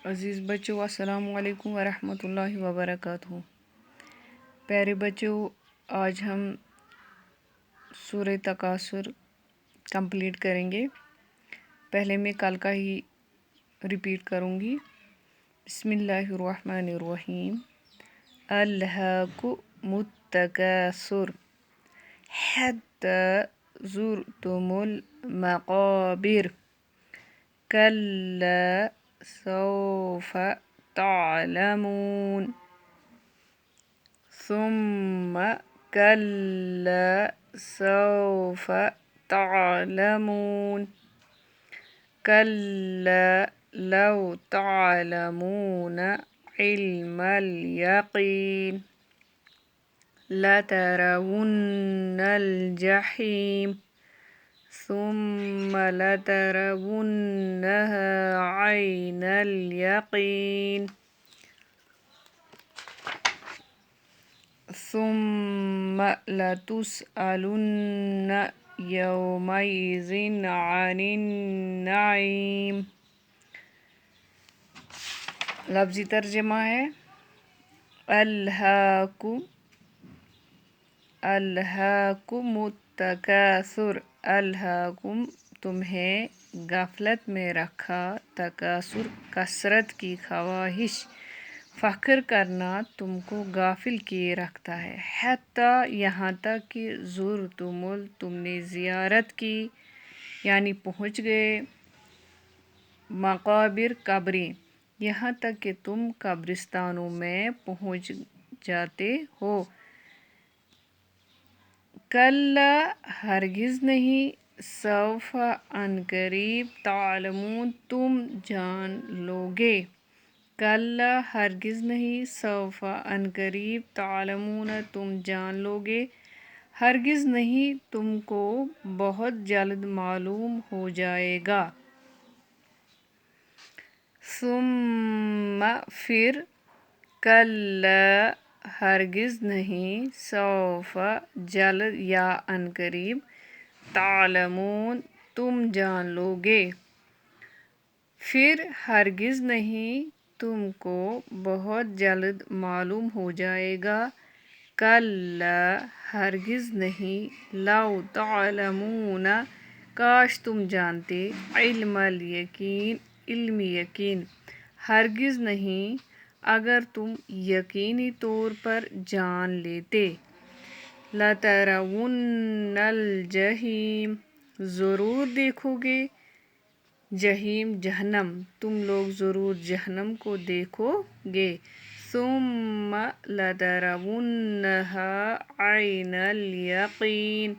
عزیز بچوں السلام علیکم ورحمۃ اللہ وبرکاتہ۔ پیارے بچوں، آج ہم سورہ تکاثر کمپلیٹ کریں گے۔ پہلے میں کل کا ہی ریپیٹ کروں گی۔ بسم اللہ الرحمن الرحیم۔ الہاکم التکاثر حتی زرتم المقابر کلا سوف تعلمون ثم كلا سوف تعلمون كلا لو تعلمون علم اليقين لترون الجحيم ثم لترونها عين اليقين ثم لتسألن يومئذ عن النعيم۔ لفظی ترجمہ ہے الہاکم التکاثر، الہاکم تمہیں غفلت میں رکھا، تکاثر کثرت کی خواہش، فخر کرنا تم کو غافل کیے رکھتا ہے، حتیٰ یہاں تک کہ زرتم تم نے زیارت کی، یعنی پہنچ گئے، مقابر قبریں، یہاں تک کہ تم قبرستانوں میں پہنچ جاتے ہو۔ کلا ہرگز نہیں، سوف عنقریب، تعلمون تم جان لوگے، کلا ہرگز نہیں، سوف عنقریب، تعلمون تم جان لوگے، ہرگز نہیں تم کو بہت جلد معلوم ہو جائے گا۔ ثم پھر، کلا ہرگز نہیں، سوف جلد یا عنقریب، تعلمون تم جان لوگے، پھر ہرگز نہیں تم کو بہت جلد معلوم ہو جائے گا۔ کلا ہرگز نہیں، لو تعلمون کاش تم جانتے، علم الیقین علم یقین، ہرگز نہیں اگر تم یقینی طور پر جان لیتے، لترون الجحیم ضرور دیکھو گے، جحیم جہنم، تم لوگ ضرور جہنم کو دیکھو گے، ثم لترونہا عین الیقین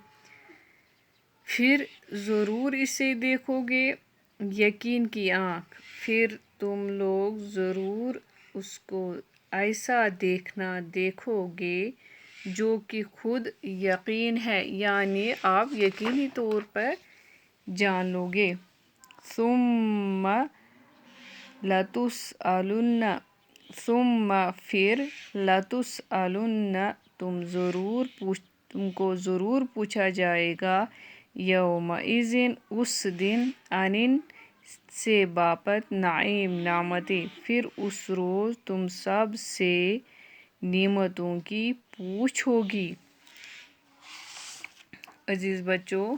پھر ضرور اسے دیکھو گے، یقین کی آنکھ، پھر تم لوگ ضرور اس کو ایسا دیکھنا دیکھو گے جو کہ خود یقین ہے، یعنی آپ یقینی طور پر جان لوگے۔ ثم لتسألن ثم پھر، لتسألن تم کو ضرور پوچھا جائے گا، یومئذ اس دن، عن سے بابت، نعیم نعمتیں، پھر اس روز تم سب سے نعمتوں کی پوچھ ہوگی۔ عزیز بچوں،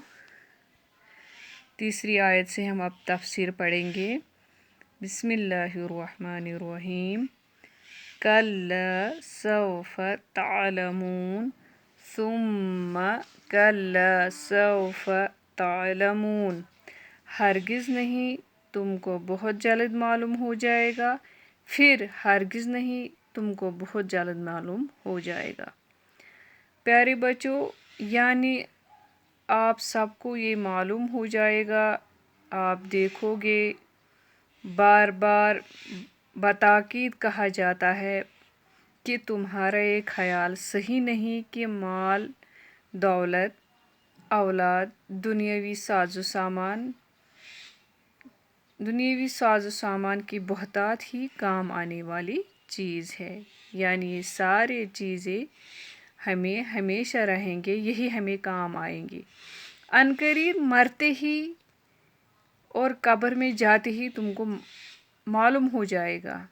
تیسری آیت سے ہم اب تفسیر پڑھیں گے۔ بسم اللہ الرحمن الرحیم۔ کلا سوف تعلمون ثم کلا سوف تعلمون ہرگز نہیں تم کو بہت جلد معلوم ہو جائے گا، پھر ہرگز نہیں تم کو بہت جلد معلوم ہو جائے گا۔ پیارے بچوں، یعنی آپ سب کو یہ معلوم ہو جائے گا، آپ دیکھو گے، بار بار بتاکید کہا جاتا ہے کہ تمہارا یہ خیال صحیح نہیں کہ مال، دولت، اولاد، دنیاوی ساز و سامان کی بہتات ہی کام آنے والی چیز ہے، یعنی یہ سارے چیزیں ہمیں ہمیشہ رہیں گے، یہی ہمیں کام آئیں گے۔ عنقریب مرتے ہی اور قبر میں جاتے ہی تم کو معلوم ہو جائے گا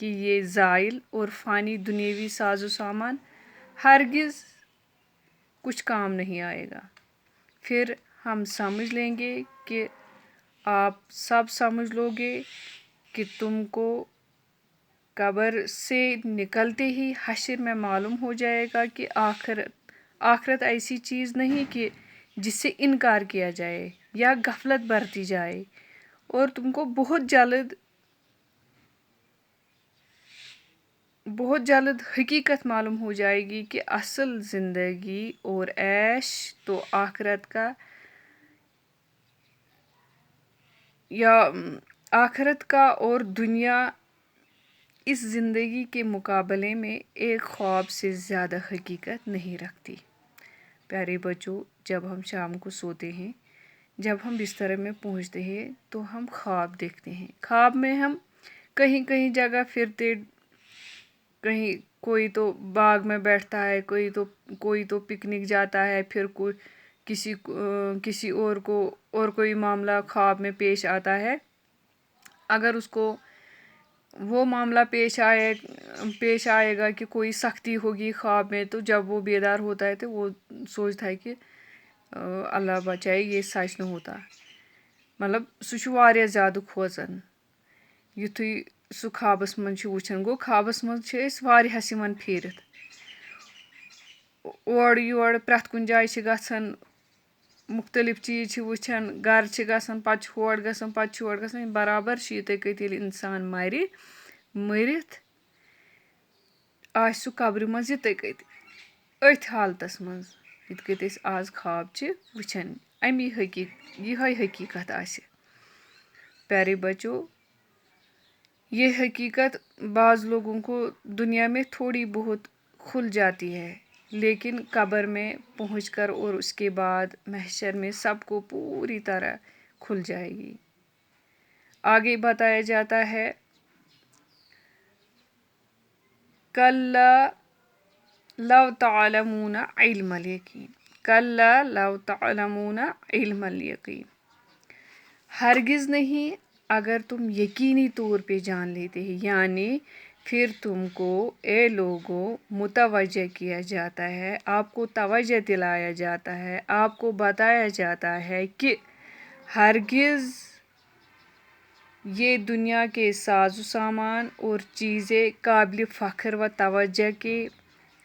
کہ یہ زائل اور فانی دنیاوی ساز و سامان ہرگز کچھ کام نہیں آئے گا۔ پھر ہم سمجھ لیں گے کہ آپ سب سمجھ لو گے کہ تم کو قبر سے نکلتے ہی حشر میں معلوم ہو جائے گا کہ آخرت ایسی چیز نہیں کہ جس سے انکار کیا جائے یا غفلت برتی جائے، اور تم کو بہت جلد حقیقت معلوم ہو جائے گی کہ اصل زندگی اور عیش تو آخرت کا اور دنیا اس زندگی کے مقابلے میں ایک خواب سے زیادہ حقیقت نہیں رکھتی۔ پیارے بچوں، جب ہم شام کو سوتے ہیں، جب ہم بستر میں پہنچتے ہیں تو ہم خواب دیکھتے ہیں۔ خواب میں ہم کہیں جگہ پھرتے، کہیں کوئی تو باغ میں بیٹھتا ہے، کوئی تو پکنک جاتا ہے، پھر کسی اور کو اور کوئی معاملہ خواب میں پیش آتا ہے۔ اگر اس کو وہ معاملہ پیش آئے گا کہ کوئی سختی ہوگی خواب میں، تو جب وہ بیدار ہوتا ہے تو وہ سوچتا ہے کہ اللہ بچائے یہ سچ نہ ہوتا، مطلب سُہ چھُ واریاہ زیادٕ کھوژان یُتھُے سُہ خوابَس منٛز چھُ وٕچھان۔ گوٚو خوابَس منٛز چھِ أسۍ واریاہَس یِوان پھیٖرِتھ، اورٕ یورٕ پرٛٮ۪تھ کُنہِ جایہِ چھِ گژھان، مختلف چیٖز چھِ وٕچھان، گَرٕ چھِ گژھان، پَتہٕ چھِ ہور گژھان، پَتہٕ چھِ یور گژھان، برابر چھِ یِتھَے کٔنۍ ییٚلہِ اِنسان مَرِ، مٔرِتھ آسہِ سُہ قبرِ منٛز یِتھَے کٔنۍ أتھۍ حالتَس منٛز یِتھ کٔنۍ أسۍ آز خواب چھِ وٕچھان، یِہوٚے حقیٖقت آسہِ۔ پیارے بچوں، یہ حقیقت بعض لوگوں کو دنیا میں تھوڑی بہت کھل جاتی ہے، لیکن قبر میں پہنچ کر اور اس کے بعد محشر میں سب کو پوری طرح کھل جائے گی۔ آگے بتایا جاتا ہے کَلّا لَوْ تَعْلَمُونَ عِلْمَ الْيَقِينِ، کَلّا لَوْ تَعْلَمُونَ عِلْمَ الْيَقِينِ، ہرگز نہیں اگر تم یقینی طور پہ جان لیتے ہیں، یعنی پھر تم کو اے لوگوں متوجہ کیا جاتا ہے، آپ کو توجہ دلایا جاتا ہے، آپ کو بتایا جاتا ہے کہ ہرگز یہ دنیا کے ساز و سامان اور چیزیں قابل فخر و توجہ کے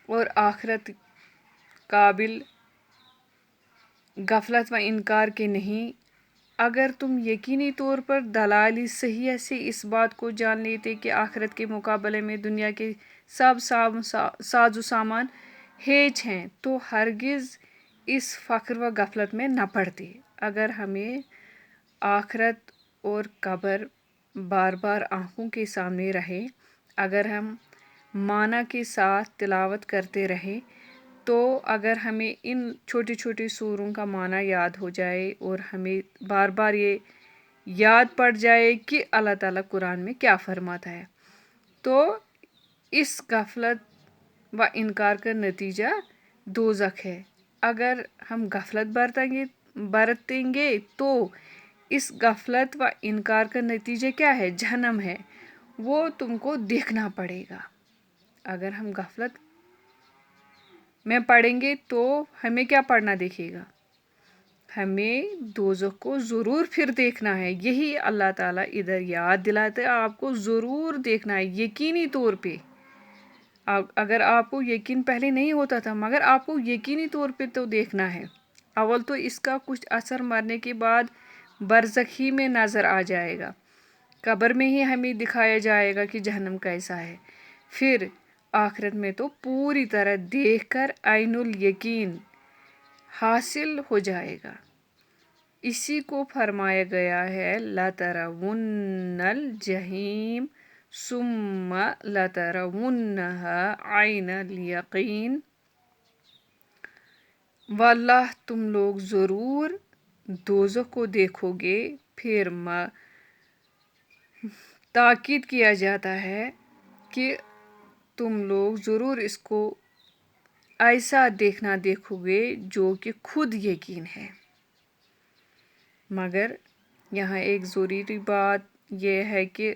اور آخرت قابل غفلت و انکار کے نہیں۔ اگر تم یقینی طور پر دلائل صحیح سے اس بات کو جان لیتے کہ آخرت کے مقابلے میں دنیا کے سب ساز و سامان ہیچ ہیں، تو ہرگز اس فخر و غفلت میں نہ پڑتے۔ اگر ہمیں آخرت اور قبر بار بار آنکھوں کے سامنے رہے، اگر ہم معنی کے ساتھ تلاوت کرتے رہیں، تو اگر ہمیں ان چھوٹی چھوٹی سوروں کا معنی یاد ہو جائے اور ہمیں بار بار یہ یاد پڑ جائے کہ اللہ تعالیٰ قرآن میں کیا فرماتا ہے، تو اس غفلت و انکار کا نتیجہ دوزخ ہے۔ اگر ہم غفلت برتیں گے تو اس غفلت و انکار کا نتیجہ کیا ہے؟ جہنم ہے، وہ تم کو دیکھنا پڑے گا۔ اگر ہم غفلت میں پڑیں گے تو ہمیں کیا پڑنا دیکھے گا؟ ہمیں دوزخ کو ضرور پھر دیکھنا ہے۔ یہی اللہ تعالیٰ ادھر یاد دلاتے آپ کو ضرور دیکھنا ہے یقینی طور پہ۔ اگر آپ کو یقین پہلے نہیں ہوتا تھا، مگر آپ کو یقینی طور پہ تو دیکھنا ہے۔ اول تو اس کا کچھ اثر مرنے کے بعد برزخ ہی میں نظر آ جائے گا، قبر میں ہی ہمیں دکھایا جائے گا کہ جہنم کیسا ہے۔ پھر آخرت میں تو پوری طرح دیکھ کر عین الیقین حاصل ہو جائے گا۔ اسی کو فرمایا گیا ہے لَتَرَوُنَّ الْجَحِیمَ ثُمَّ لَتَرَوُنَّهَا عَیْنَ الْیَقِین، واللہ تم لوگ ضرور دوزخ کو دیکھو گے۔ پھر تاکید کیا جاتا ہے کہ تم لوگ ضرور اس کو ایسا دیکھو گے جو کہ خود یقین ہے۔ مگر یہاں ایک ضروری بات یہ ہے کہ